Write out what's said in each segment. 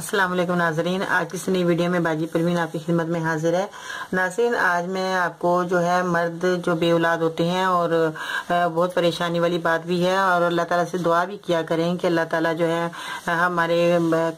अस्सलाम वालेकुम नाज़रीन, आज की नई वीडियो में बाजी परवीन आपकी खिदमत में हाजिर है। नाज़रीन, आज मैं आपको जो है मर्द जो बे औलाद होते हैं और बहुत परेशानी वाली बात भी है और अल्लाह ताला से दुआ भी किया करें कि अल्लाह ताला जो है हमारे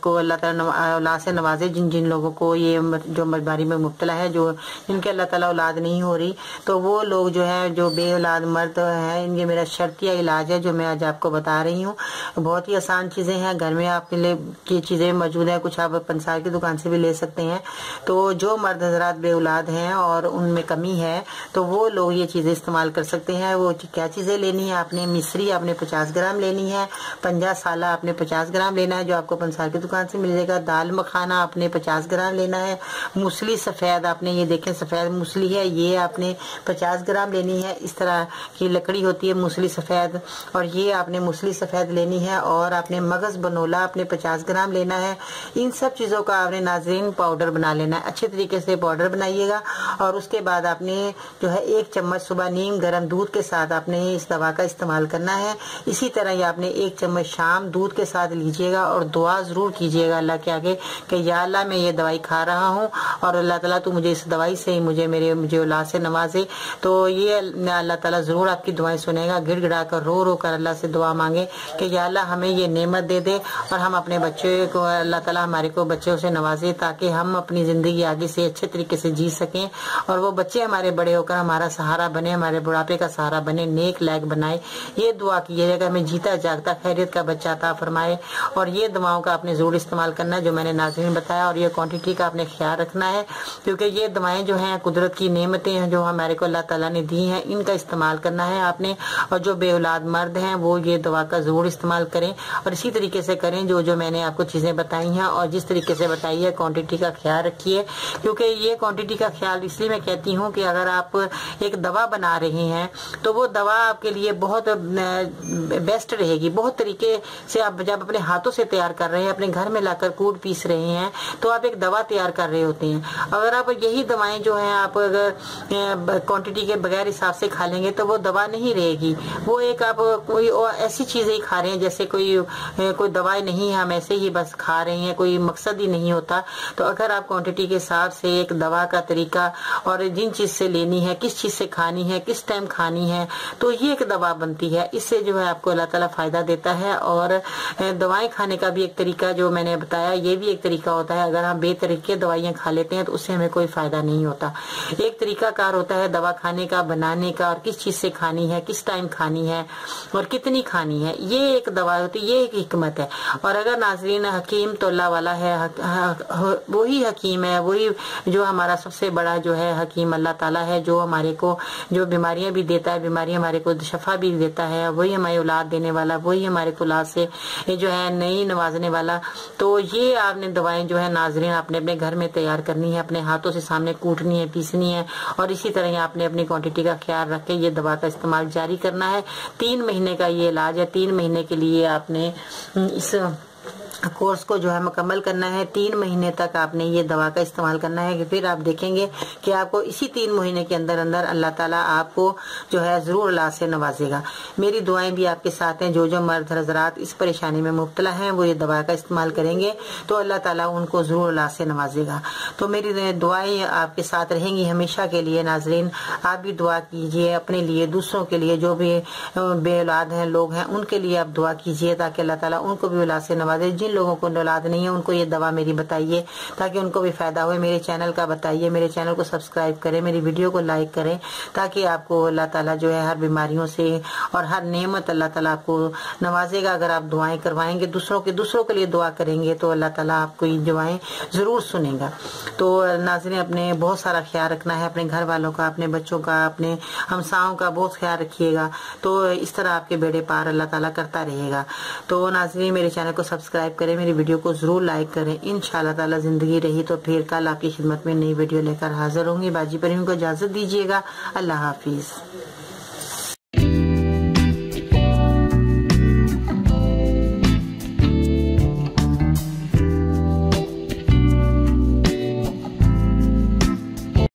को अल्लाह ताला औलाद से नवाजे। जिन जिन लोगों को ये जो बीमारी में मुब्तला है, जो जिनके अल्लाह ताला औलाद नहीं हो रही, तो वो लोग जो है जो बे औलाद मर्द हैं, इनके मेरा शर्तिया इलाज है जो मैं आज आपको बता रही हूँ। बहुत ही आसान चीज़ें हैं, घर में आपके लिए ये चीज़ें मौजूद है, कुछ आप पंसार की दुकान से भी ले सकते हैं। तो जो मर्द हजरात बे औलाद हैं और उनमें कमी है तो वो लोग ये चीज़ें इस्तेमाल कर सकते हैं। वो क्या चीज़ें लेनी है आपने, मिश्री आपने 50 ग्राम लेनी है, पंजा साला आपने 50 ग्राम लेना है जो आपको पंसार की दुकान से मिल जाएगा, दाल मखाना आपने 50 ग्राम लेना है, मूसली सफ़ेद आपने, ये देखें सफ़ेद मूसली है, ये आपने 50 ग्राम लेनी है। इस तरह की लकड़ी होती है मूसली सफ़ेद, और ये आपने मूसली सफ़ेद लेनी है। और आपने मगज़ बनोला आपने 50 ग्राम लेना है। इन सब चीज़ों का आपने नाज़रीन पाउडर बना लेना है, अच्छे तरीके से पाउडर बनाइएगा। और उसके बाद आपने जो है 1 चम्मच सुबह नीम गर्म दूध के साथ आपने इस दवा का इस्तेमाल करना है। इसी तरह ही आपने 1 चम्मच शाम दूध के साथ लीजिएगा और दुआ ज़रूर कीजिएगा अल्लाह के आगे कि या अल्लाह मैं ये दवाई खा रहा हूँ और अल्लाह ताला तू मुझे इस दवाई से ही मुझे औलाद से नवाजे। तो ये अल्लाह ताला ज़रूर आपकी दुआएं सुनेगा। गिड़गिड़ा कर रो कर अल्लाह से दुआ मांगे कि या अल्लाह हमें ये नेमत दे दे और हम अपने बच्चे को अल्लाह ताला हमारे को बच्चों से नवाजे, ताकि हम अपनी ज़िंदगी आगे से अच्छे तरीके से जी सकें और वो बच्चे हमारे बड़े होकर हमारा सहारा बने, हमारे बुढ़ापे का सहारा बने, नेक लायक बनाए। ये दुआ कीजिएगा हमें जीता जागता खैरियत का बच्चा अता फरमाए। और ये दवाओं का आपने ज़रूर इस्तेमाल करना है जो मैंने नाज़रीन बताया, और ये क्वांटिटी का आपने ख्याल रखना है क्योंकि ये दवाएं जो हैं कुदरत की नेमतें हैं जो हमारे को अल्लाह ताला ने दी हैं, इनका इस्तेमाल करना है आपने। और जो बे औलाद मर्द हैं वो ये दवा का ज़रूर इस्तेमाल करें और इसी तरीके से करें जो मैंने आपको चीज़ें बताई हैं और जिस तरीके से बताई है। क्वांटिटी का ख्याल रखिए क्योंकि ये क्वांटिटी का ख्याल इसलिए मैं कहती हूँ कि अगर आप एक दवा बना रहे हैं तो वो दवा आपके लिए बहुत बेस्ट रहेगी। बहुत तरीके से आप जब अपने हाथों से तैयार कर रहे हैं, अपने घर में लाकर कूट पीस रहे हैं, तो आप एक दवा तैयार कर रहे होते हैं। अगर आप यही दवाएं जो हैं आप अगर क्वांटिटी के बगैर हिसाब से खा लेंगे तो वो दवा नहीं रहेगी। वो एक आप कोई ऐसी चीज़ें ही खा रहे हैं जैसे कोई दवाई नहीं है, हम ऐसे ही बस खा रहे हैं, कोई मकसद ही नहीं होता। तो अगर आप क्वांटिटी के हिसाब से एक दवा का तरीका और जिन चीज़ से लेनी है, किस चीज़ से खानी है, किस टाइम खानी है, तो ये एक दवा बनती है। इससे जो है आपको अल्लाह ताला फ़ायदा देता है। और दवाएं खाने का भी एक तरीका जो मैंने बताया, ये भी एक तरीका होता है। अगर हम बेतरीके दवाइयाँ खा लेते हैं तो उससे हमें कोई फ़ायदा नहीं होता। एक तरीका कार होता है दवा खाने का, बनाने का, और किस चीज़ से खानी है, किस टाइम खानी है और कितनी खानी है, ये एक दवा होती है, ये एक हिकमत है। और अगर नाज़रीन हकीम तो अल्लाह वाला है, वही हकीम है, वही जो हमारा सबसे बड़ा जो है हकीम अल्लाह ताला है, जो हमारे को जो बीमारियां भी देता है, बीमारियां हमारे को शफा भी देता है, वही हमारी औलाद देने वाला, वही हमारे को औलाद से जो है नई नवाजने वाला। तो ये आपने दवाएं जो है नाज़रीन आपने अपने घर में तैयार करनी है, अपने हाथों से सामने कूटनी है, पीसनी है, और इसी तरह आपने अपनी क्वांटिटी का ख्याल रख के ये दवा का इस्तेमाल जारी करना है। 3 महीने का ये इलाज है। 3 महीने के लिए आपने इस कोर्स को जो है मुकम्मल करना है। 3 महीने तक आपने ये दवा का इस्तेमाल करना है कि फिर आप देखेंगे कि आपको इसी 3 महीने के अंदर अंदर अल्लाह ताला आपको जो है ज़रूर औलाद से नवाजेगा। मेरी दुआएं भी आपके साथ हैं। जो मर्द हज़रात इस परेशानी में मुब्तला हैं वो ये दवा का इस्तेमाल करेंगे तो अल्लाह ताला उनको ज़रूर औलाद से नवाजेगा। तो मेरी दुआएं आपके साथ रहेंगी हमेशा के लिए। नाज़रीन, आप भी दुआ कीजिए अपने लिए, दूसरों के लिए, जो भी बे औलाद हैं लोग हैं उनके लिए आप दुआ कीजिए ताकि अल्लाह ताला उनको भी औलाद से नवाजे। जिन लोगों को औलाद नहीं है उनको ये दवा मेरी बताइए ताकि उनको भी फायदा हो। मेरे चैनल का बताइए, मेरे चैनल को सब्सक्राइब करें, मेरी वीडियो को लाइक करें ताकि आपको अल्लाह ताला जो है हर बीमारियों से और हर नेमत अल्लाह ताला आपको नवाजेगा। अगर आप दुआएं करवाएंगे, दूसरों के लिए दुआ करेंगे तो अल्लाह ताला आपको ये दुआएं जरूर सुनेगा। तो नाज़रीन, अपने बहुत सारा ख्याल रखना है, अपने घर वालों का, अपने बच्चों का, अपने हमसाओं का बहुत ख्याल रखिएगा। तो इस तरह आपके बेड़े पार अल्लाह ताला करता रहेगा। तो नाज़रीन, मेरे चैनल को सब्सक्राइब करें, मेरी वीडियो को जरूर लाइक करें। इंशाअल्लाह ताला जिंदगी रही तो फिर कल आपकी खिदमत में नई वीडियो लेकर हाजिर होंगी। बाजी परवीन को इजाजत दीजिएगा। अल्लाह हाफिज।